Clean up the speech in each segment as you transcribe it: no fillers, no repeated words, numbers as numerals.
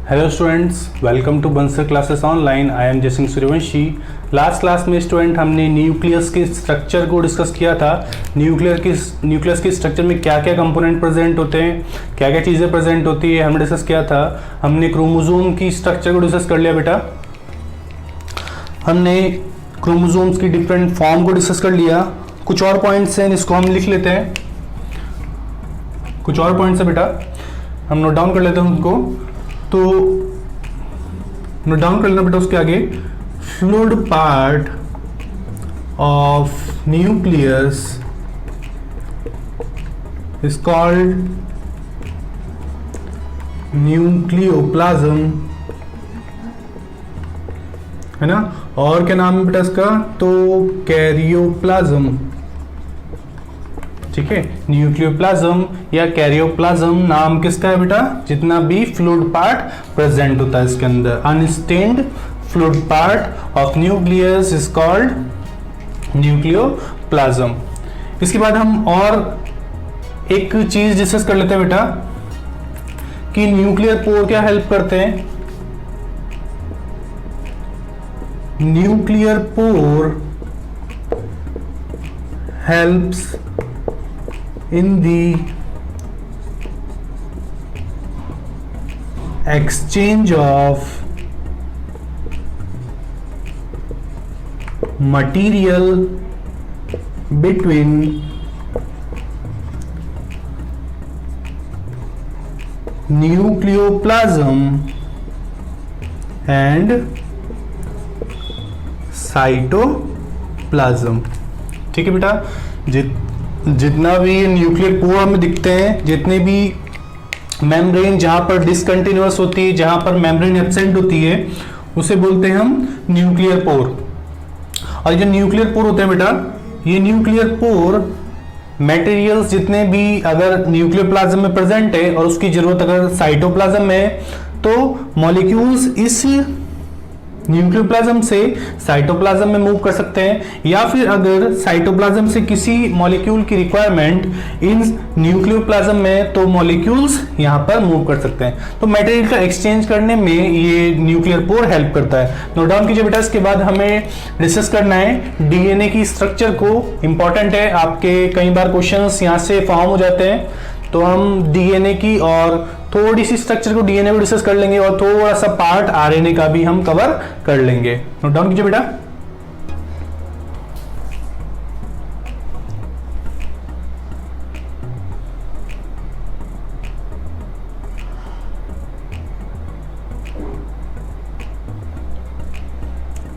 Hello students, welcome to Bansar classes online. I am Jaysingh Suryavanshi. Last class में student हमने nucleus के structure को discuss किया था। न्यूक्लियस के स्ट्रक्चर में क्या क्या कंपोनेंट प्रेजेंट होते हैं, क्या क्या चीज़ें प्रेजेंट होती है, हमने डिस्कस किया था। हमने क्रोमोसोम की स्ट्रक्चर को डिस्कस कर लिया बेटा। हमने क्रोमोसोम्स की डिफरेंट फॉर्म को डिस्कस कर लिया। कुछ और पॉइंट्स हैं जिसको हम लिख लेते हैं। कुछ और पॉइंट्स है बेटा, हम नोट डाउन कर लेते हैं उनको। तो नोट डाउन कर लेना बेटा। उसके आगे fluid part of nucleus is called nucleoplasm, है ना। और क्या नाम है बेटा इसका? तो कैरियोप्लाज्म। ठीक है, न्यूक्लियोप्लाज्म या कैरियोप्लाज्म नाम किसका है बेटा? जितना भी फ्लूइड पार्ट प्रेजेंट होता है इसके अंदर। Unstained fluid part of nucleus is called nucleoplasm. इसके बाद हम और एक चीज डिस्कस कर लेते हैं बेटा कि न्यूक्लियर पोर क्या हेल्प करते हैं। Nuclear pore helps in the exchange of material between nucleoplasm and cytoplasm। ठीक है बेटा, जितना भी न्यूक्लियर पोर में दिखते हैं, जितने भी मेम्ब्रेन जहां पर डिसकंटिन्यूअस होती है, जहां पर मेम्ब्रेन एब्सेंट होती है, उसे बोलते हैं हम न्यूक्लियर पोर। और जो न्यूक्लियर पोर होते हैं बेटा, ये न्यूक्लियर पोर मटेरियल्स जितने भी अगर न्यूक्लियोप्लाज्म में प्रेजेंट है और उसकी जरूरत अगर साइटोप्लाज्म में है, तो मॉलिक्यूल्स इस न्यूक्लियोप्लाज्म से साइटोप्लाज्म में मूव कर सकते हैं, या फिर अगर साइटोप्लाज्म से किसी मॉलिक्यूल की रिक्वायरमेंट इन न्यूक्लियोप्लाज्म में, तो मॉलिक्यूल्स यहां पर मूव कर सकते हैं। तो मटेरियल का एक्सचेंज करने में ये न्यूक्लियर पोर हेल्प करता है। नोट डाउन कीजिए बेटा। इसके बाद हमें डिस्कस करना है डीएनए की स्ट्रक्चर को। इंपॉर्टेंट है, आपके कई बार क्वेश्चंस यहां से फॉर्म हो जाते हैं। तो हम डीएनए की और थोड़ी सी स्ट्रक्चर को डीएनए को डिस्कस कर लेंगे और थोड़ा सा पार्ट आरएनए का भी हम कवर कर लेंगे। नोट डाउन कीजिए बेटा।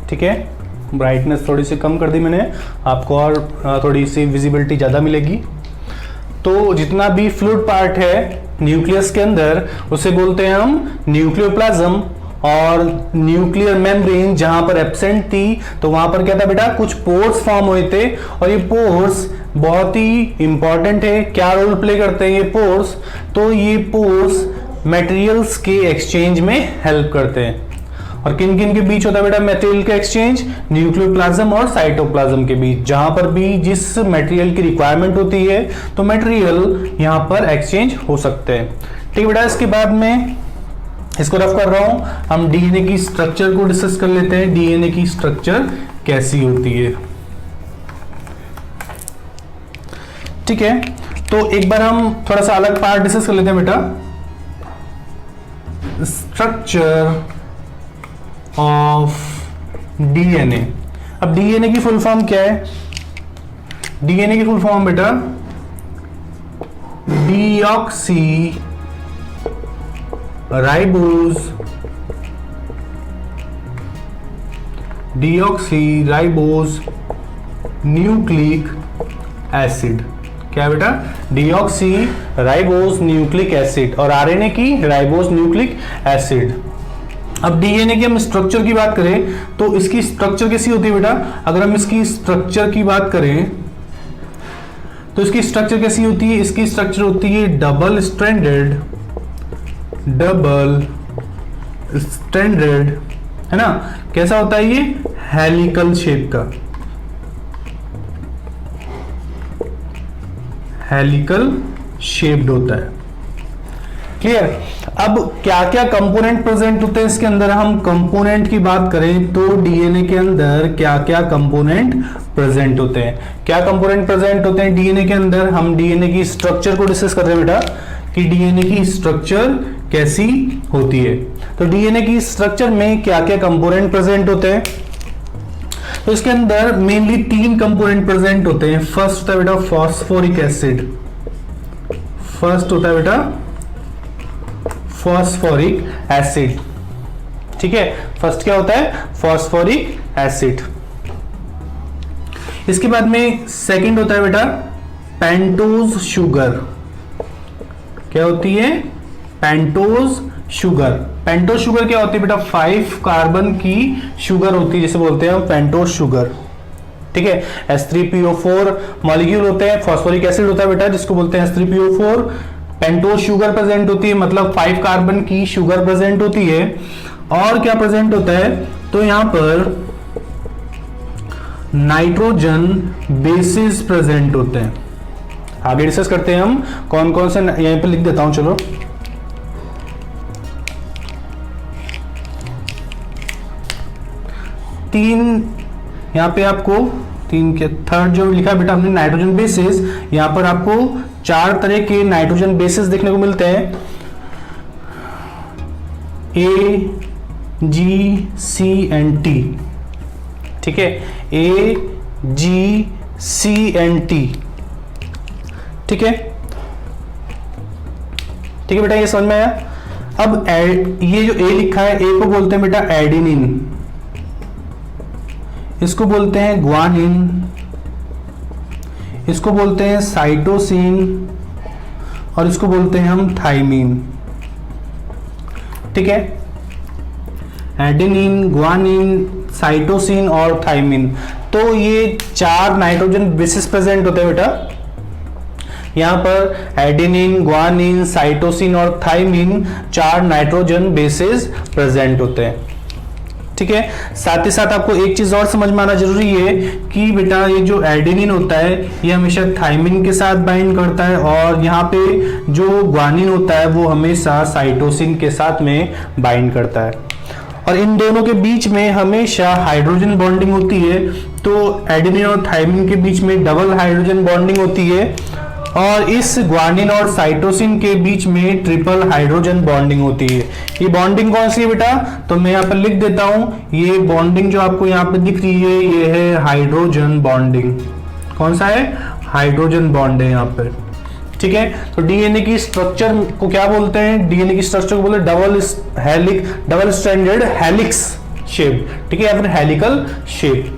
ठीक है, ब्राइटनेस थोड़ी सी कम कर दी मैंने आपको, और थोड़ी सी विजिबिलिटी ज्यादा मिलेगी। तो जितना भी फ्लूइड पार्ट है न्यूक्लियस के अंदर, उसे बोलते हैं हम न्यूक्लियोप्लाज्म। और न्यूक्लियर मेम्ब्रेन जहां पर एब्सेंट थी, तो वहां पर क्या था बेटा? कुछ पोर्स फॉर्म हुए थे, और ये पोर्स बहुत ही इंपॉर्टेंट है। क्या रोल प्ले करते हैं ये पोर्स? तो ये पोर्स मटेरियल्स के एक्सचेंज में हेल्प करते हैं। और किन किन के बीच होता है बेटा मटेरियल का एक्सचेंज? न्यूक्लियोप्लाज्म और साइटोप्लाज्म के बीच। जहां पर भी जिस मटेरियल की रिक्वायरमेंट होती है, तो मटेरियल यहां पर एक्सचेंज हो सकते हैं। ठीक है बेटा। इसके बाद में इसको रफ कर रहा हूं, हम डीएनए की स्ट्रक्चर को डिस्कस कर लेते हैं। डीएनए की स्ट्रक्चर कैसी होती है? ठीक है, तो एक बार हम थोड़ा सा अलग पार्ट डिस्कस कर लेते हैं बेटा। Structure of DNA. अब डीएनए की फुल फॉर्म क्या है? डीएनए की फुल फॉर्म बेटा डीऑक्सी राइबोज न्यूक्लिक एसिड। क्या बेटा? डीऑक्सी राइबोज न्यूक्लिक एसिड, और आरएनए की राइबोज न्यूक्लिक एसिड। अब डीएनए की हम स्ट्रक्चर की बात करें, तो इसकी स्ट्रक्चर कैसी होती है बेटा? अगर हम इसकी स्ट्रक्चर की बात करें, तो इसकी स्ट्रक्चर कैसी होती है? इसकी स्ट्रक्चर होती है डबल स्ट्रैंडेड, है ना। कैसा होता है ये? हेलिकल शेप का। हेलिकल शेप्ड होता है। क्लियर। अब क्या क्या कंपोनेंट प्रेजेंट होते हैं इसके अंदर, हम कंपोनेंट की बात करें तो डीएनए के अंदर क्या क्या कंपोनेंट प्रेजेंट होते हैं, क्या कंपोनेंट प्रेजेंट होते हैं डीएनए के अंदर। हम डीएनए की स्ट्रक्चर को डिस्कस कर रहे हैं बेटा कि डीएनए की स्ट्रक्चर कैसी होती है। तो डीएनए की स्ट्रक्चर में क्या क्या कंपोनेंट प्रेजेंट होते हैं, तो इसके अंदर मेनली 3 कंपोनेंट प्रेजेंट होते हैं। फर्स्ट होता है बेटा फॉस्फोरिक एसिड, फर्स्ट होता है बेटा फॉस्फोरिक एसिड, ठीक है। फर्स्ट क्या होता है, फॉस्फोरिक एसिड। इसके बाद में सेकंड होता है बेटा पेंटोज शुगर, क्या होती है, पेंटोज शुगर। पेंटोज शुगर क्या होती है बेटा, 5 कार्बन की शुगर होती है, जिसे बोलते हैं हम पेंटोज शुगर, ठीक है। H3PO4 मॉलिक्यूल होते हैं, फॉस्फोरिक एसिड होता है बेटा जिसको बोलते हैं H3PO4, पेंटोज शुगर प्रेजेंट होती है, मतलब 5 कार्बन की शुगर प्रेजेंट होती है। और क्या प्रेजेंट होता है, तो यहां पर नाइट्रोजन बेसिस प्रेजेंट होते हैं। आगे डिस्कस करते हैं हम कौन कौन से, यहीं पे लिख देता हूं चलो। तीन यहां पे आपको, तीन के थर्ड जो लिखा है बेटा हमने नाइट्रोजन बेसिस, यहां पर आपको 4 तरह के नाइट्रोजन बेसिस देखने को मिलते हैं, ए, जी, सी एंड टी, ठीक है। ए, जी, सी एंड टी, ठीक है, ठीक है बेटा, ये समझ में आया। अब ये जो ए लिखा है, ए को बोलते हैं बेटा एडेनिन, इसको बोलते हैं ग्वानिन, इसको बोलते हैं साइटोसिन और इसको बोलते हैं हम थाइमिन, ठीक है। एडेनिन, ग्वानिन, साइटोसिन और थाइमिन, तो ये 4 नाइट्रोजन बेसिस प्रेजेंट होते हैं बेटा। यहां पर एडेनिन, ग्वानिन, साइटोसिन और थाइमिन 4 नाइट्रोजन बेसिस प्रेजेंट होते हैं, ठीक है। साथ ही साथ आपको एक चीज और समझ में आना जरूरी है कि बेटा ये जो एडेनिन होता है ये हमेशा थाइमिन के साथ बाइंड करता है, और यहाँ पे जो ग्वानिन होता है वो हमेशा साइटोसिन के साथ में बाइंड करता है, और इन दोनों के बीच में हमेशा हाइड्रोजन बॉन्डिंग होती है। तो एडेनिन और थाइमिन के बीच में डबल हाइड्रोजन बॉन्डिंग होती है, और इस ग्वानिन और साइटोसिन के बीच में ट्रिपल हाइड्रोजन बॉन्डिंग होती है। ये बॉन्डिंग कौन सी है बेटा, तो मैं यहाँ पर लिख देता हूं, ये बॉन्डिंग जो आपको यहाँ पे दिख रही है ये है हाइड्रोजन बॉन्डिंग। कौन सा है, हाइड्रोजन बॉन्ड है यहाँ पर, ठीक है। तो डीएनए की स्ट्रक्चर को क्या बोलते हैं, डीएनए की स्ट्रक्चर को बोलते हैं डबल स्ट्रैंडेड हेलिक्स शेप, ठीक है, या फिर हेलिकल शेप,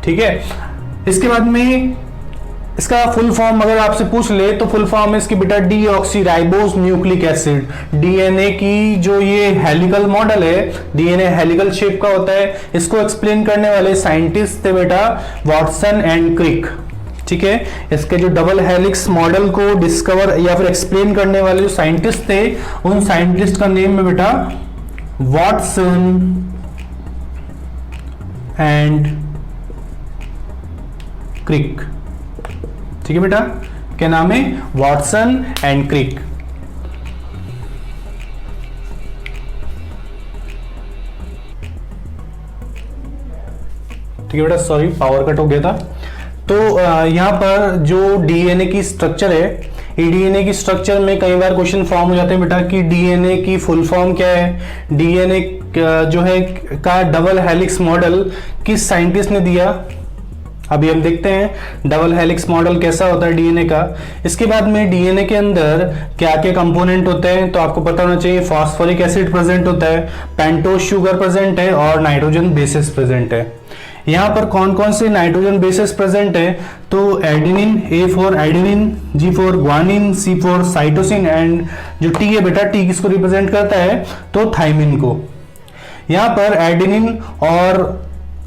ठीक है। इसके बाद में इसका फुल फॉर्म अगर आपसे पूछ ले तो फुल फॉर्म है इसकी बेटा डीऑक्सीराइबोस न्यूक्लिक एसिड। डीएनए की जो ये हेलिकल मॉडल है, डीएनए हेलिकल शेप का होता है, इसको एक्सप्लेन करने वाले साइंटिस्ट थे बेटा वॉटसन एंड क्रिक, ठीक है। इसके जो डबल हेलिक्स मॉडल को डिस्कवर या फिर एक्सप्लेन करने वाले जो साइंटिस्ट थे, उन साइंटिस्ट का नेम है बेटा वॉटसन एंड क्रिक, ठीक है बेटा, क्या नाम है, वॉटसन एंड क्रिक। ठीक है बेटा, सॉरी पावर कट हो गया था। तो यहां पर जो डीएनए की स्ट्रक्चर है, डीएनए की स्ट्रक्चर में कई बार क्वेश्चन फॉर्म हो जाते हैं बेटा कि डीएनए की फुल फॉर्म क्या है, डीएनए जो है का डबल हेलिक्स मॉडल किस साइंटिस्ट ने दिया। अभी हम देखते हैं डबल हेलिक्स मॉडल कैसा होता है डीएनए का। इसके बाद में डीएनए के अंदर क्या क्या कंपोनेंट होते हैं, तो आपको पता होना चाहिए फॉस्फोरिक एसिड प्रेजेंट होता है, पेंटोज शुगर प्रेजेंट है और नाइट्रोजन बेसिस प्रेजेंट है। यहाँ पर कौन कौन से नाइट्रोजन बेसिस प्रेजेंट है, तो adenine, A for adenine, G for guanine, C for cytosine and जो टी है बेटा, टी किसको रिप्रेजेंट करता है, तो थाइमिन को। यहाँ पर एडेनिन और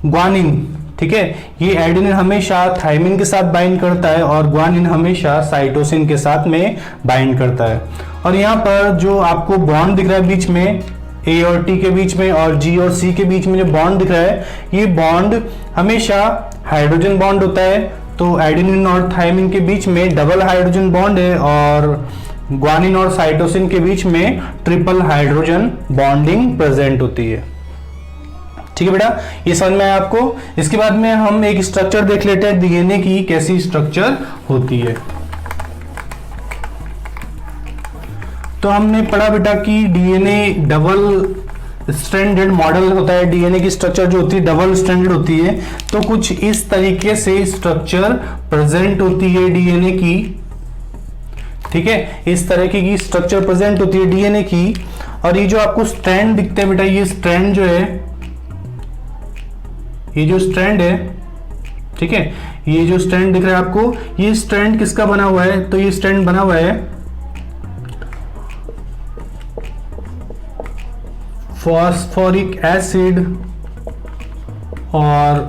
ग्वानिन, ठीक है, ये एडेनिन हमेशा थाइमिन के साथ बाइंड करता है और ग्वानिन हमेशा साइटोसिन के साथ में बाइंड करता है। और यहाँ पर जो आपको बॉन्ड दिख रहा है बीच में, ए और टी के बीच में और जी और सी के बीच में जो बॉन्ड दिख रहा है, ये बॉन्ड हमेशा हाइड्रोजन बॉन्ड होता है। तो एडेनिन और थाइमिन के बीच में डबल हाइड्रोजन बॉन्ड है, और ग्वानिन और साइटोसिन के बीच में ट्रिपल हाइड्रोजन बॉन्डिंग प्रेजेंट होती है। ठीक है बेटा, ये समझ में आया आपको। इसके बाद में हम एक स्ट्रक्चर देख लेते हैं डीएनए की कैसी स्ट्रक्चर होती है। तो हमने पढ़ा बेटा कि डीएनए डबल स्ट्रैंडेड मॉडल होता है, डीएनए की स्ट्रक्चर जो होती है डबल स्ट्रैंडेड होती है। तो कुछ इस तरीके से स्ट्रक्चर प्रेजेंट होती है डीएनए की। ठीक है, इस तरह की स्ट्रक्चर प्रेजेंट होती है डीएनए की। और ये जो आपको स्ट्रैंड दिखते हैं बेटा, ये स्ट्रैंड जो है, ये जो स्ट्रैंड है, ठीक है, ये जो स्ट्रैंड दिख रहा है आपको, ये स्ट्रैंड किसका बना हुआ है? तो ये स्ट्रैंड बना हुआ है फॉस्फोरिक एसिड और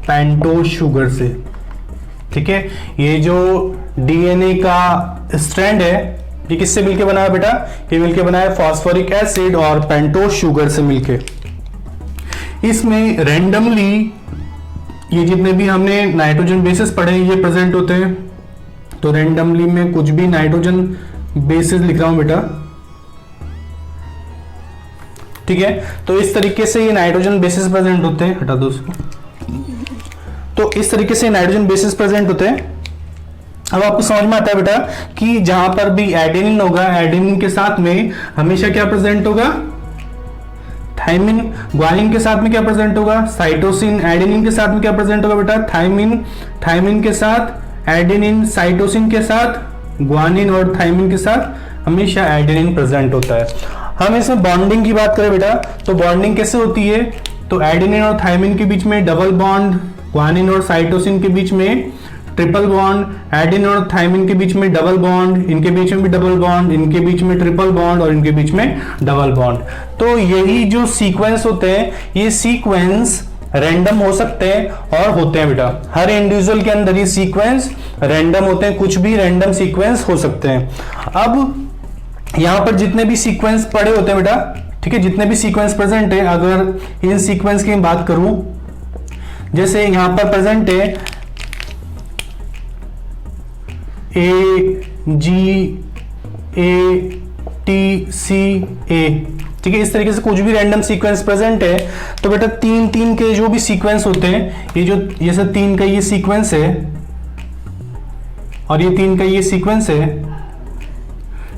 पेंटोज शुगर से। ठीक है, ये जो डीएनए का स्ट्रैंड है ये किससे मिलके बना है बेटा? ये मिलके बना है फॉस्फोरिक एसिड और पेंटोज शुगर से मिलके। इसमें रैंडमली ये जितने भी हमने नाइट्रोजन बेसिस पढ़े ये प्रेजेंट होते हैं। तो रैंडमली में कुछ भी नाइट्रोजन बेसिस लिख रहा हूं बेटा। ठीक है, तो इस तरीके से ये नाइट्रोजन बेसिस प्रेजेंट होते हैं। हटा दो उसको। तो इस तरीके से नाइट्रोजन बेसिस प्रेजेंट होते हैं। अब आपको समझ में आता है बेटा कि जहां पर भी एडेनिन होगा, एडेनिन के साथ में हमेशा क्या प्रेजेंट होगा? थाइमिन। ग्वानिन के साथ में क्या प्रेजेंट होगा? साइटोसिन। एडेनिन के साथ में क्या प्रेजेंट होगा बेटा? थाइमिन। थाइमिन के साथ एडेनिन, साइटोसिन के साथ ग्वानिन और थाइमिन के साथ हमेशा एडेनिन प्रेजेंट होता है। हम इसमें बॉन्डिंग की बात करें बेटा, तो बॉन्डिंग कैसे होती है? तो एडेनिन और थाइमिन के बीच में डबल बॉन्ड, ग्वानिन और साइटोसिन के बीच में ट्रिपल बॉन्ड, एडेनिन और थाइमिन के बीच में डबल बॉन्ड, इनके बीच में भी डबल बॉन्ड, इनके बीच में ट्रिपल बॉन्ड और इनके बीच में डबल बॉन्ड। तो यही जो सीक्वेंस होते हैं ये सीक्वेंस रैंडम हो सकते हैं और होते हैं बेटा। हर इंडिविजुअल के अंदर ये सीक्वेंस रैंडम होते हैं, कुछ भी रैंडम सीक्वेंस हो सकते हैं। अब यहां पर जितने भी सीक्वेंस पड़े होते हैं बेटा, ठीक है, जितने भी सीक्वेंस प्रेजेंट है, अगर इन सीक्वेंस की बात करूं, जैसे यहां पर प्रेजेंट है ए जी ए टी सी ए, ठीक है, इस तरीके से कुछ भी रैंडम सीक्वेंस प्रेजेंट है तो बेटा तीन तीन के जो भी सीक्वेंस होते हैं, ये जो जैसे 3 का ये सीक्वेंस है और ये 3 का ये सीक्वेंस है,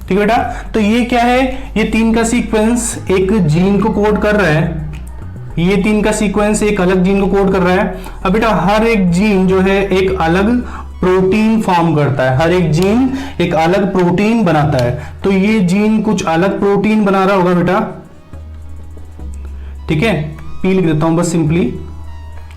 ठीक है बेटा। तो ये क्या है? ये 3 का सीक्वेंस एक जीन को कोड कर रहा है, ये 3 का सीक्वेंस एक अलग जीन को कोड कर रहा है। अब बेटा हर एक जीन जो है एक अलग प्रोटीन फॉर्म करता है, हर एक जीन एक अलग प्रोटीन बनाता है। तो ये जीन कुछ अलग प्रोटीन बना रहा होगा बेटा, ठीक है, पी लिख देता हूं बस सिंपली,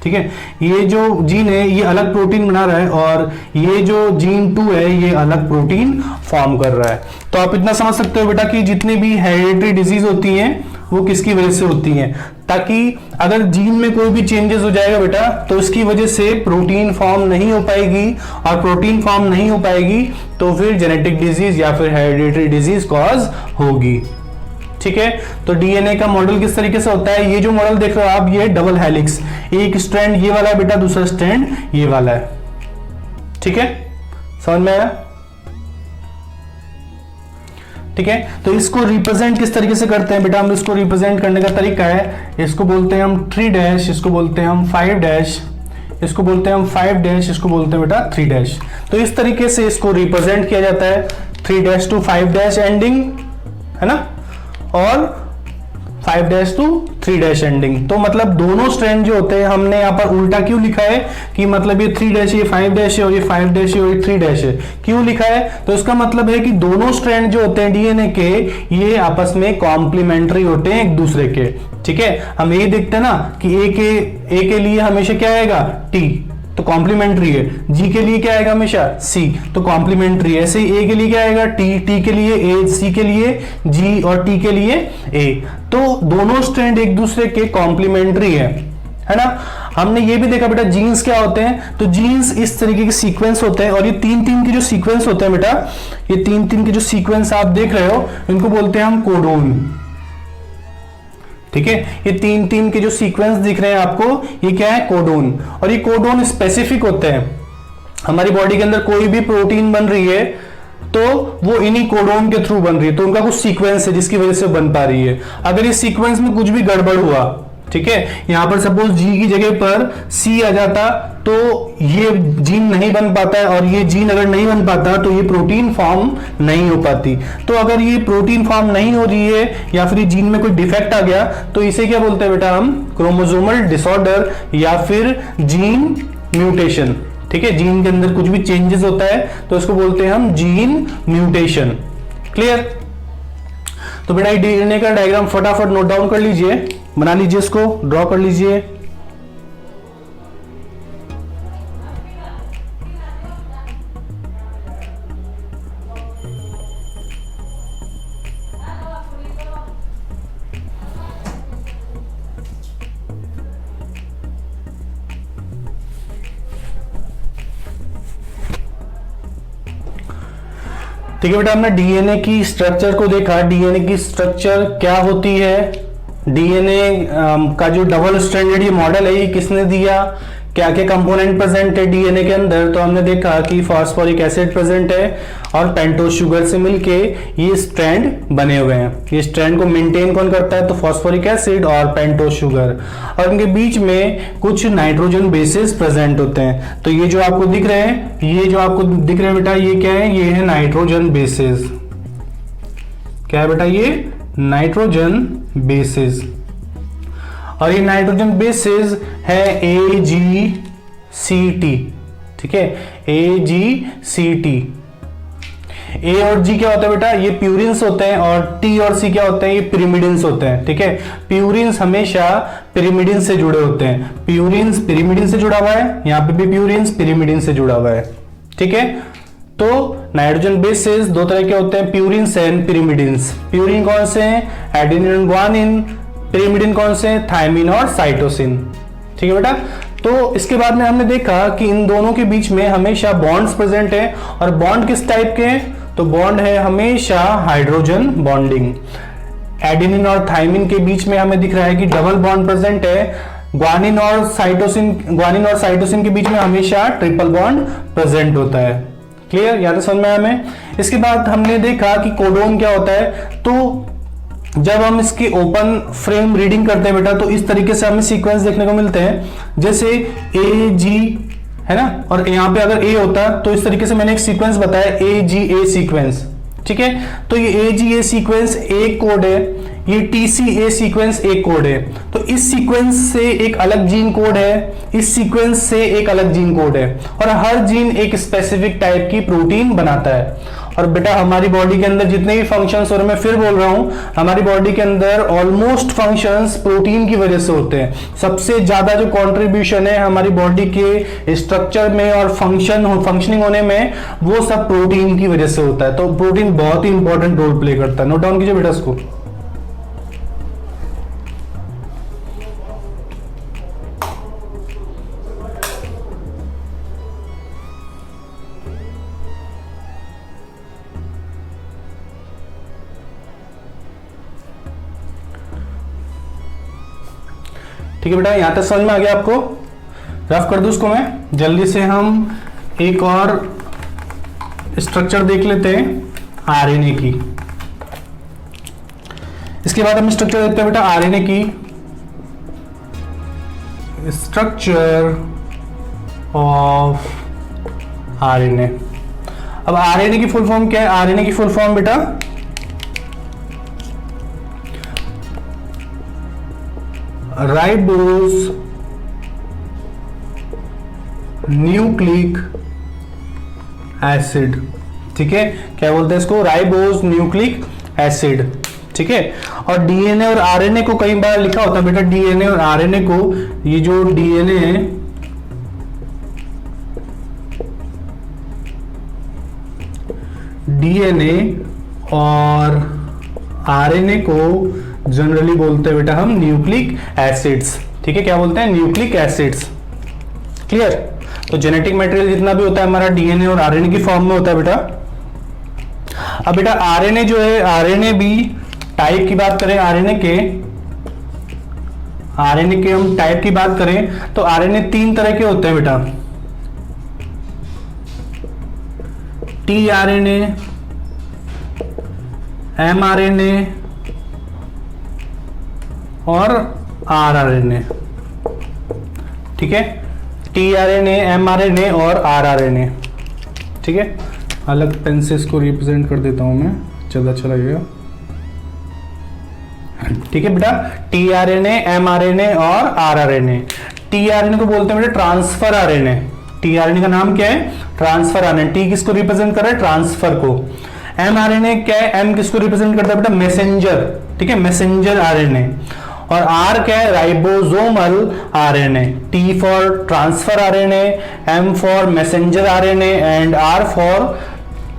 ठीक है। ये जो जीन है ये अलग प्रोटीन बना रहा है और ये जो जीन 2 है ये अलग प्रोटीन फॉर्म कर रहा है। तो आप इतना समझ सकते हो बेटा कि जितनी भी हेरिडिटरी डिजीज होती हैं वो किसकी वजह से होती हैं, ताकि अगर जीन में कोई भी चेंजेस हो जाएगा बेटा तो उसकी वजह से प्रोटीन फॉर्म नहीं हो पाएगी, और प्रोटीन फॉर्म नहीं हो पाएगी तो फिर जेनेटिक डिजीज या फिर हेरिडिटरी डिजीज कॉज होगी, ठीक है। तो डीएनए का मॉडल किस तरीके से होता है? ये जो मॉडल देख रहे हो आप, ये डबल हेलिक्स, एक स्ट्रैंड ये वाला है बेटा, दूसरा स्ट्रैंड ये वाला है, ठीक है, समझ में आया? ठीक है, तो इसको रिप्रेजेंट किस तरीके से करते हैं बेटा? हम इसको रिप्रेजेंट करने का तरीका है, इसको बोलते हैं हम 3 डैश, इसको बोलते हैं हम 5 डैश, इसको बोलते हैं हम 5 डैश, इसको बोलते हैं बेटा 3 डैश। तो इस तरीके से इसको रिप्रेजेंट किया जाता है, 3 डैश टू 5 डैश एंडिंग, है ना, और 5 डैश टू 3 डैश एंडिंग। तो मतलब दोनों स्ट्रैंड जो होते हैं, हमने यहाँ पर उल्टा क्यों लिखा है कि मतलब ये 3 डैश ये 5 डैश है और ये 5 डैश है और ये 3 डैश है, क्यों लिखा है? तो इसका मतलब है कि दोनों स्ट्रैंड जो होते हैं डीएनए के ये आपस में कॉम्प्लीमेंट्री होते हैं एक दूसरे के, ठीक है। हम यही देखते हैं ना कि ए के लिए हमेशा क्या आएगा? टी, तो कॉम्प्लीमेंट्री है। जी के लिए क्या आएगा? हमेशा सी, तो कॉम्प्लीमेंट्री है। ऐसे ही ए के लिए क्या आएगा? टी, टी के लिए ए, सी के लिए जी और टी के लिए ए। तो दोनों स्ट्रैंड एक दूसरे के कॉम्प्लीमेंट्री है ना। हमने ये भी देखा बेटा जीन्स क्या होते हैं, तो जीन्स इस तरीके के सीक्वेंस होते हैं, और ये 3-3 के जो सीक्वेंस होते हैं बेटा, ये 3-3 के जो सीक्वेंस आप देख रहे हो इनको बोलते हैं हम कोडोन, ठीक है। ये 3-3 के जो सीक्वेंस दिख रहे हैं आपको, ये क्या है? कोडोन। और ये कोडोन स्पेसिफिक होते हैं, हमारी बॉडी के अंदर कोई भी प्रोटीन बन रही है तो वो इन्हीं कोडोन के थ्रू बन रही है, तो उनका कुछ सीक्वेंस है जिसकी वजह से बन पा रही है। अगर इस सीक्वेंस में कुछ भी गड़बड़ हुआ, ठीक है, यहां पर सपोज जी की जगह पर सी आ जाता तो ये जीन नहीं बन पाता है, और ये जीन अगर नहीं बन पाता तो ये प्रोटीन फॉर्म नहीं हो पाती। तो अगर ये प्रोटीन फॉर्म नहीं हो रही है या फिर जीन में कोई डिफेक्ट आ गया तो इसे क्या बोलते हैं बेटा हम? क्रोमोसोमल डिसऑर्डर या फिर जीन म्यूटेशन। ठीक है, जीन के अंदर कुछ भी चेंजेस होता है तो इसको बोलते हैं हम जीन म्यूटेशन। क्लियर? तो बेटा डीएनए का डायग्राम फटाफट नोट डाउन कर लीजिए, बना लीजिए, इसको ड्रॉ कर लीजिए। ठीक है बेटा, हमने डीएनए की स्ट्रक्चर को देखा। डीएनए की स्ट्रक्चर क्या होती है? डीएनए का जो डबल स्ट्रैंडेड ये मॉडल है ये किसने दिया? क्या क्या कंपोनेंट प्रेजेंट है डीएनए के अंदर? तो हमने देखा कि फास्फोरिक एसिड प्रेजेंट है और पेंटोज शुगर से मिलके ये स्ट्रैंड बने हुए हैं। ये स्ट्रैंड को मेंटेन कौन करता है? तो फास्फोरिक एसिड और पेंटोज शुगर, और इनके बीच में कुछ नाइट्रोजन बेसेस प्रेजेंट होते हैं। तो ये जो आपको दिख रहे हैं, ये जो आपको दिख रहे हैं बेटा, ये क्या है? ये है नाइट्रोजन बेसेस। क्या है बेटा? ये नाइट्रोजन बेसेस, और ये नाइट्रोजन बेसेस है AgCT। ठीक है, AgCT। ए और जी क्या होता है बेटा? ये प्यूरिन्स होते हैं, और टी और सी क्या होते हैं? ये पिरिमिडिन्स होते हैं। ठीक है, प्यूरिन्स हमेशा पिरिमिडिन से जुड़े होते हैं। प्यूरिन्स पिरिमिडिन से जुड़ा हुआ है, यहां पे भी प्यूरिन्स पिरिमिडिन से जुड़ा हुआ है। ठीक है, तो नाइट्रोजन बेसेस दो तरह के होते हैं, प्यूरिन्स एंड पिरिमिडिन्स। प्यूरिन कौन से हैं? Adenine, guanine. पिरिमिडिन कौन से? थायमिन और साइटोसिन। ठीक है बेटा, तो इसके बाद में हमने देखा कि इन दोनों के बीच में हमेशा बॉन्ड्स प्रेजेंट है, और बॉन्ड किस टाइप के हैं? तो बॉन्ड है हमेशा हाइड्रोजन बॉन्डिंग। एडेनिन और थायमिन के बीच में हमें दिख रहा है कि डबल बॉन्ड प्रेजेंट है। ग्वानिन और साइटोसिन के बीच में हमेशा ट्रिपल बॉन्ड प्रेजेंट होता है। क्लियर? या तो समझ में आया हमें? इसके बाद हमने देखा कि कोडोन क्या होता है। तो जब हम इसकी ओपन फ्रेम रीडिंग करते हैं बेटा, तो इस तरीके से हमें सीक्वेंस देखने को मिलते हैं, जैसे AG है ना, और यहाँ पे अगर A होता तो इस तरीके से मैंने एक सीक्वेंस बताया, AGA सीक्वेंस। ठीक है, तो ये AGA सीक्वेंस एक कोड है, ये TCA सीक्वेंस एक कोड है। तो इस सीक्वेंस से एक अलग जीन कोड है, इस सीक्वेंस से एक अलग जीन कोड है, और हर जीन एक स्पेसिफिक टाइप की प्रोटीन बनाता है। और बेटा हमारी बॉडी के अंदर जितने भी फंक्शंस, और मैं फिर बोल रहा हूं, हमारी बॉडी के अंदर ऑलमोस्ट फंक्शंस प्रोटीन की वजह से होते हैं। सबसे ज्यादा जो कंट्रीब्यूशन है हमारी बॉडी के स्ट्रक्चर में और फंक्शनिंग होने में, वो सब प्रोटीन की वजह से होता है। तो प्रोटीन बहुत ही इंपॉर्टेंट रोल प्ले करता है। नोट डाउन कीजिए बेटा इसको। ठीक है बेटा, यहां तक समझ में आ गया आपको? रफ कर दूं उसको मैं। जल्दी से हम एक और स्ट्रक्चर देख लेते हैं आरएनए की। इसके बाद हम स्ट्रक्चर देखते हैं बेटा आरएनए की। Structure of RNA. अब आरएनए की फुल फॉर्म क्या है? आरएनए की फुल फॉर्म बेटा राइबोस न्यूक्लिक एसिड। ठीक है, क्या बोलते हैं इसको? Ribose nucleic acid. ठीक है, और डीएनए और आरएनए को कई बार लिखा होता है बेटा, डीएनए और आरएनए को, ये जो डीएनए और आरएनए को जनरली बोलते हैं बेटा हम न्यूक्लिक एसिड्स। ठीक है, क्या बोलते हैं? Nucleic acids. क्लियर? तो जेनेटिक मटेरियल जितना भी होता है हमारा डीएनए और आरएनए की फॉर्म में होता है बेटा। अब बेटा आरएनए जो है, आरएनए भी टाइप की बात करें, आरएनए के हम टाइप की बात करें तो आरएनए तीन तरह के होते हैं बेटा। tRNA, mRNA और rRNA। ठीक है, tRNA, mRNA और rRNA। ठीक है, अलग पेन से इसको रिप्रेजेंट कर देता हूं मैं, ज़्यादा अच्छा लगेगा। ठीक है बेटा, tRNA, mRNA और rRNA। tRNA को बोलते हैं बेटा ट्रांसफर आरएनए। tRNA का नाम क्या है? Transfer RNA. T किसको रिप्रेजेंट कर रहा है? ट्रांसफर को। mRNA क्या है? M किसको रिप्रेजेंट करता है बेटा? मैसेंजर। ठीक है, मैसेंजर आरएनए। और R क्या है? Ribosomal RNA. T for transfer RNA, M for messenger RNA and R for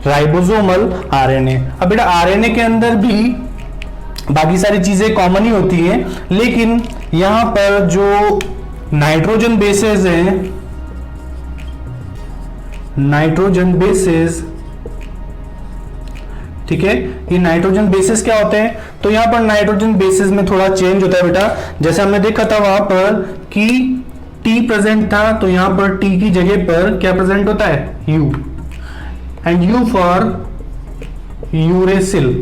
ribosomal RNA. अब बेटा आरएनए के अंदर भी बाकी सारी चीजें कॉमन ही होती हैं, लेकिन यहां पर जो नाइट्रोजन बेसेस हैं, नाइट्रोजन बेसेस, ठीक है, ये नाइट्रोजन बेसिस क्या होते हैं? तो यहां पर नाइट्रोजन बेसिस में थोड़ा चेंज होता है बेटा। जैसे हमने देखा था वहां पर कि T प्रेजेंट था, तो यहां पर T की जगह पर क्या प्रेजेंट होता है? U, and U for uracil.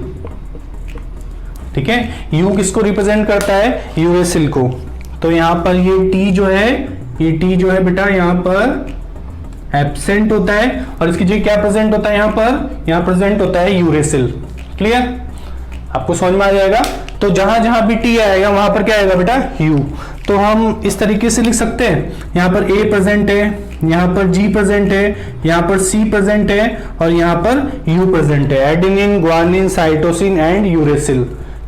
ठीक है, U किसको रिप्रेजेंट करता है? यूरेसिल को। तो यहां पर ये T जो है, ये T जो है बेटा यहां पर एब्सेंट होता है, और इसकी जगह क्या प्रेजेंट होता है? यहां पर, यहां प्रेजेंट होता है यूरेसिल। क्लियर? आपको समझ में आ जाएगा। तो जहां जहां भी T आएगा वहां पर क्या आएगा बेटा? U। तो हम इस तरीके से लिख सकते हैं, यहां पर A प्रेजेंट है, यहां पर G प्रेजेंट है, यहां पर C प्रेजेंट है और यहां पर U प्रेजेंट है। Adenine, guanine, cytosine and uracil.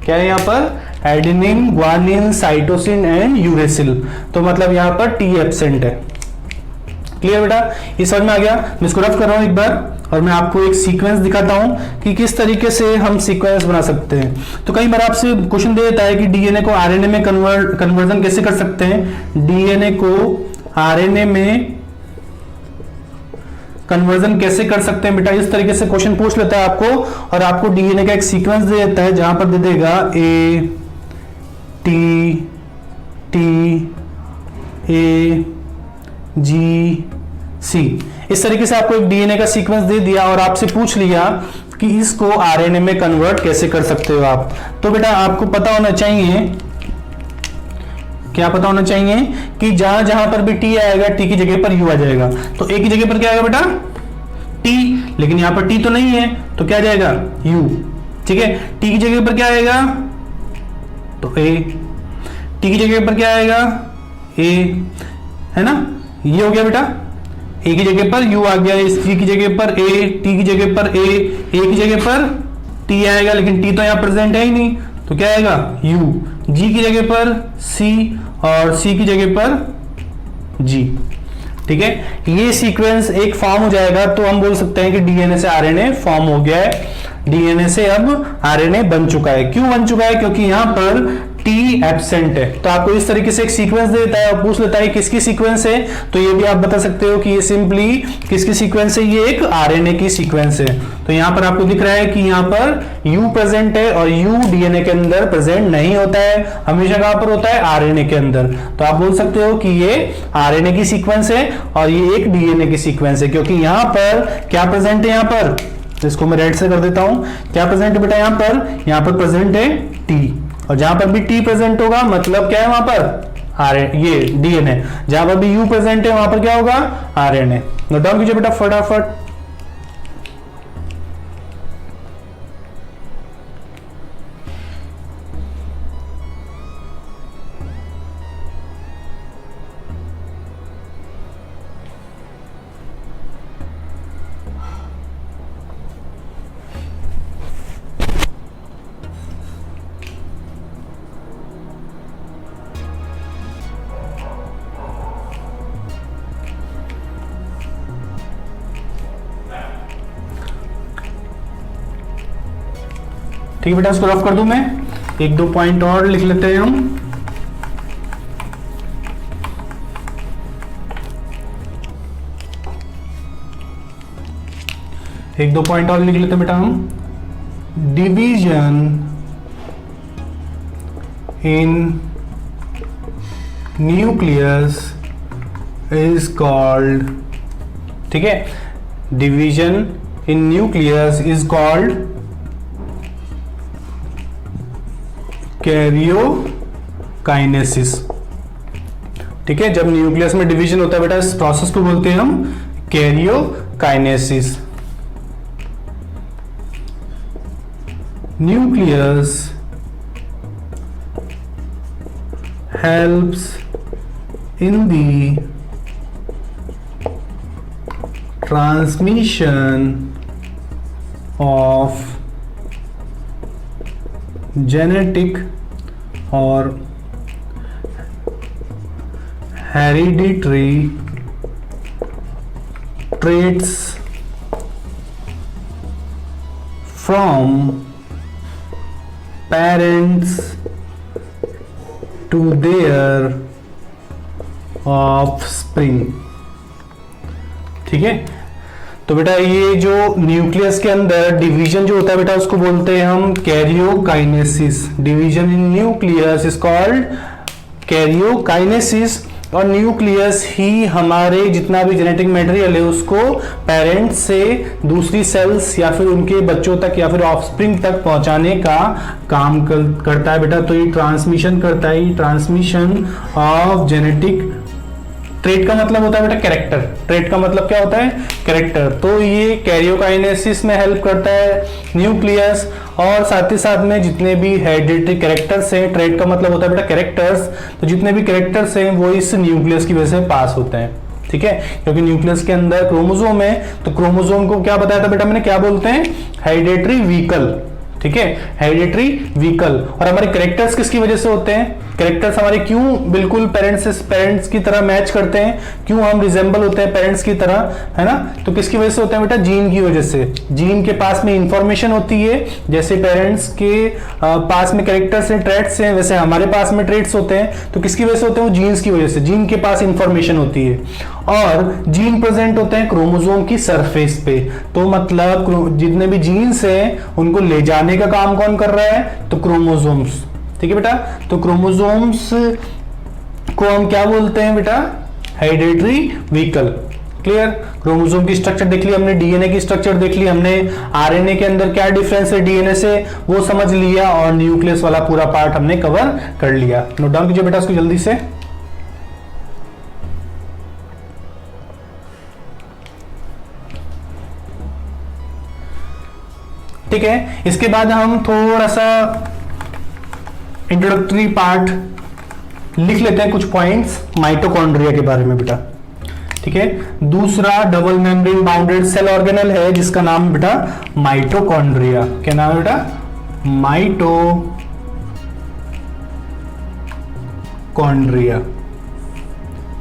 क्या है यहां पर? Adenine, guanine, cytosine and uracil. तो मतलब यहां पर T एब्सेंट है। क्लियर बेटा? ये समझ में आ गया? मैं इसको रफ कर रहा हूं एक बार, और मैं आपको एक सीक्वेंस दिखाता हूं कि किस तरीके से हम सीक्वेंस बना सकते हैं। तो कई बार आपसे क्वेश्चन दे देता है कि डीएनए को आरएनए में कन्वर्जन कैसे कर सकते हैं? डीएनए को आरएनए में कन्वर्जन कैसे कर सकते हैं बेटा? इस तरीके से क्वेश्चन पूछ लेता है आपको, और आपको डीएनए का एक सीक्वेंस दे देता है जहां पर दे देगा A T T A G C। इस तरीके से आपको एक डीएनए का सीक्वेंस दे दिया और आपसे पूछ लिया कि इसको आरएनए में कन्वर्ट कैसे कर सकते हो आप। तो बेटा आपको पता होना चाहिए, क्या पता होना चाहिए? कि जहां जहां पर भी T आएगा T की जगह पर U आ जाएगा। तो A की जगह पर क्या आएगा बेटा? T, लेकिन यहां पर T तो नहीं है, तो क्या आ जाएगा? U। ठीक है, T की जगह पर क्या आएगा? तो A। T की जगह पर क्या आएगा? A, है ना? ये हो गया बेटा, A की जगह पर U आ गया, इस T की जगह पर A, T की जगह पर A की जगह पर T आएगा, लेकिन T तो यहां प्रेजेंट है ही नहीं, तो क्या आएगा? U। G की जगह पर C और C की जगह पर G। ठीक है, ये सीक्वेंस एक फॉर्म हो जाएगा, तो हम बोल सकते हैं कि डीएनए से आरएनए फॉर्म हो गया है। डीएनए से अब आरएनए बन चुका है। क्यों बन चुका है? क्योंकि यहां पर T एब्सेंट है। तो आपको इस तरीके से एक सीक्वेंस देता है और पूछ लेता है किसकी सीक्वेंस है, तो ये भी आप बता सकते हो कि ये सिंपली किसकी सीक्वेंस है? ये एक आरएनए की सीक्वेंस है। तो यहां पर आपको दिख रहा है कि यहां पर U प्रेजेंट है, और U डीएनए के अंदर प्रेजेंट नहीं होता है, हमेशा कहां पर होता है? आरएनए के अंदर। तो आप बोल सकते हो कि ये आरएनए की सीक्वेंस है और ये एक डीएनए की सीक्वेंस है, क्योंकि यहां पर क्या प्रेजेंट है? यहां पर, इसको मैं रेड से कर देता हूं, क्या प्रेजेंट है बेटा? यहां पर प्रेजेंट है T, और जहां पर भी T प्रेजेंट होगा मतलब क्या है? वहां पर ये डीएनए। जहां पर भी U प्रेजेंट है वहां पर क्या होगा? आरएनए। नोट डाउन कीजिए बेटा फटाफट। ठीक है बेटा, इसको रफ कर दूं मैं, एक दो पॉइंट और लिख लेते हैं हम। एक दो पॉइंट और लिख लेते हैं बेटा हम। Division in nucleus is called, ठीक है, division in nucleus is called karyokinesis. ठीक है, जब न्यूक्लियस में डिवीजन होता है बेटा, इस प्रोसेस को बोलते हैं हम karyokinesis. Nucleus helps in the transmission of genetic or hereditary traits from parents to their offspring। ठीक है, तो बेटा ये जो न्यूक्लियस के अंदर डिवीजन जो होता है बेटा, उसको बोलते हैं हम karyokinesis. Division in nucleus is called karyokinesis. और न्यूक्लियस ही हमारे जितना भी जेनेटिक मटेरियल है उसको पेरेंट्स से दूसरी सेल्स या फिर उनके बच्चों तक या फिर ऑफस्प्रिंग तक पहुंचाने का काम करता है बेटा। तो ये ट्रांसमिशन करता है, ये ट्रांसमिशन ऑफ जेनेटिक ट्रेट का मतलब होता है बेटा कैरेक्टर। ट्रेट का मतलब क्या होता है? कैरेक्टर। तो ये कैरियोकाइनेसिस में हेल्प करता है न्यूक्लियस, और साथ ही साथ में जितने भी हेरिडिटरी कैरेक्टर्स हैं, ट्रेट का मतलब होता है बेटा कैरेक्टर्स, तो जितने भी कैरेक्टर्स हैं वो इस न्यूक्लियस की वजह से पास होते हैं। ठीक है, क्योंकि न्यूक्लियस के अंदर क्रोमोसोम है, तो क्रोमोसोम को क्या बताया था बेटा मैंने, क्या बोलते हैं? Hereditary vehicle. ठीक है, हेरिडिटरी व्हीकल। और हमारे कैरेक्टर्स किसकी वजह से होते हैं? कैरेक्टर्स हमारे क्यों बिल्कुल पेरेंट्स की तरह मैच करते हैं, क्यों हम रिजेंबल होते हैं पेरेंट्स की तरह, है ना? तो किसकी वजह से होते हैं बेटा? जीन की वजह से। जीन के पास में इंफॉर्मेशन होती है, जैसे पेरेंट्स के पास में कैरेक्टर्स हैं, ट्रेट्स हैं, वैसे हमारे पास में ट्रेट्स होते हैं। तो किसकी वजह से होते हैं? वो जीन्स की वजह से। जीन के पास इंफॉर्मेशन होती है, और जीन प्रेजेंट होते हैं क्रोमोसोम की सरफेस पे। तो मतलब जितने भी जीन्स हैं उनको ले जाने का काम कौन कर रहा है? तो क्रोमोसोम्स। ठीक है बेटा, तो क्रोमोसोम्स को हम क्या बोलते हैं बेटा? Hereditary vehicle. क्लियर? क्रोमोसोम की स्ट्रक्चर देख ली हमने, डीएनए की स्ट्रक्चर देख ली हमने, आरएनए के अंदर क्या डिफरेंस है डीएनए से वो समझ लिया, और न्यूक्लियस वाला पूरा पार्ट हमने कवर कर लिया। नोट डाउन कीजिए बेटा इसको जल्दी से। ठीक है, इसके बाद हम थोड़ा सा इंट्रोडक्टरी पार्ट लिख लेते हैं, कुछ पॉइंट्स माइटोकॉन्ड्रिया के बारे में बेटा। ठीक है, दूसरा double membrane bounded cell organelle है जिसका नाम बेटा माइटोकॉन्ड्रिया। क्या नाम है बेटा? माइटोकॉन्ड्रिया।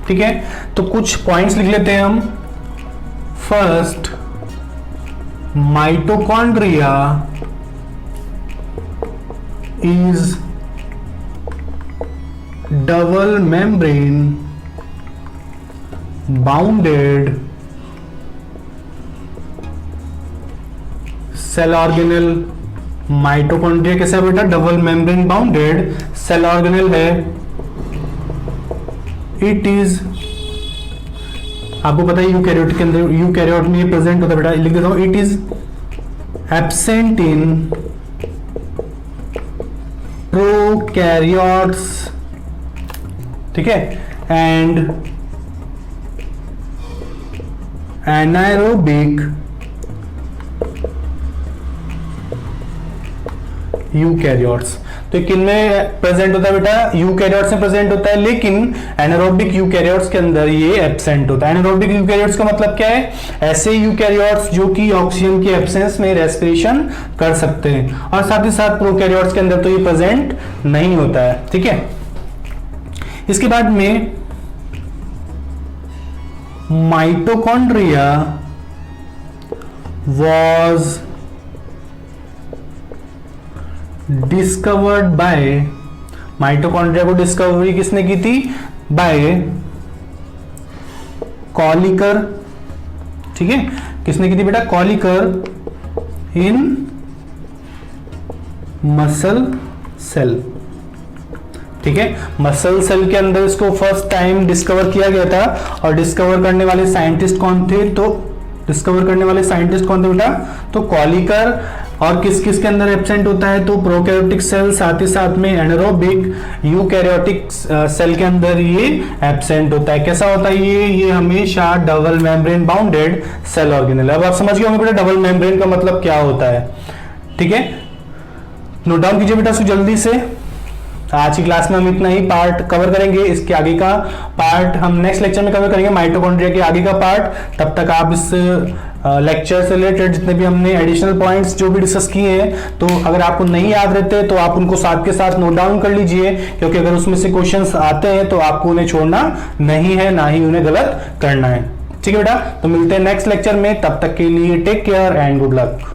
ठीक है, तो कुछ पॉइंट्स लिख लेते हैं हम। First, mitochondria is double membrane bounded cell organelle. Mitochondria कैसा है बेटा? Double membrane bounded cell organelle है। इट इज, आपको पता है यूकैरियोट के अंदर, यूकैरियोट में प्रेजेंट होता है बेटा, लिख देता हूं, it is absent in prokaryotes. ठीक है, एंड एनाएरोबिक यूकैरियोट्स। तो किनमें प्रेजेंट होता है बेटा? यूकैरियोट्स में प्रेजेंट होता है, लेकिन एनारोबिक यूकैरियोट्स के अंदर ये एब्सेंट होता है। एनारोबिक यूकैरियोट्स का मतलब क्या है? ऐसे यूकैरियोट्स जो कि ऑक्सीजन के एब्सेंस में रेस्पिरेशन कर सकते हैं, और साथ ही साथ प्रोकैरियोट्स के अंदर तो ये प्रेजेंट नहीं होता है। ठीक है, इसके बाद में mitochondria was discovered by, mitochondria को डिस्कवरी किसने की थी? बाय कॉलिकर। ठीक है, किसने की थी बेटा? कॉलिकर इन मसल सेल। ठीक है, मसल सेल के अंदर इसको फर्स्ट टाइम डिस्कवर किया गया था, और डिस्कवर करने वाले साइंटिस्ट कौन थे? तो डिस्कवर करने वाले साइंटिस्ट कौन थे बेटा? तो कॉलिकर। और किस किस के अंदर एब्सेंट होता है? तो प्रोकैरियोटिक सेल, साथ ही साथ में एनारोबिक यूकैरियोटिक सेल के अंदर ये एब्सेंट होता है। कैसा होता है ये हमेशा double membrane bounded cell organelle. अब आप समझ गए होंगे बेटा डबल मेम्ब्रेन का मतलब क्या होता है। ठीक है, नोट डाउन कीजिए बेटा इसको जल्दी से। आज की क्लास में हम इतना ही पार्ट कवर करेंगे, इसके आगे का पार्ट हम नेक्स्ट लेक्चर में कवर करेंगे, माइटोकॉन्ड्रिया के आगे का पार्ट। तब तक आप इस लेक्चर से रिलेटेड जितने भी हमने एडिशनल पॉइंट्स जो भी डिस्कस किए हैं, तो अगर आपको नहीं याद रहते तो आप उनको साथ के साथ नोट डाउन कर लीजिए, क्योंकि अगर उसमें से क्वेश्चंस आते हैं तो आपको उन्हें छोड़ना नहीं है, ना ही उन्हें गलत करना है। ठीक है बेटा, तो मिलते हैं नेक्स्ट लेक्चर में, तब तक के लिए take care and good luck.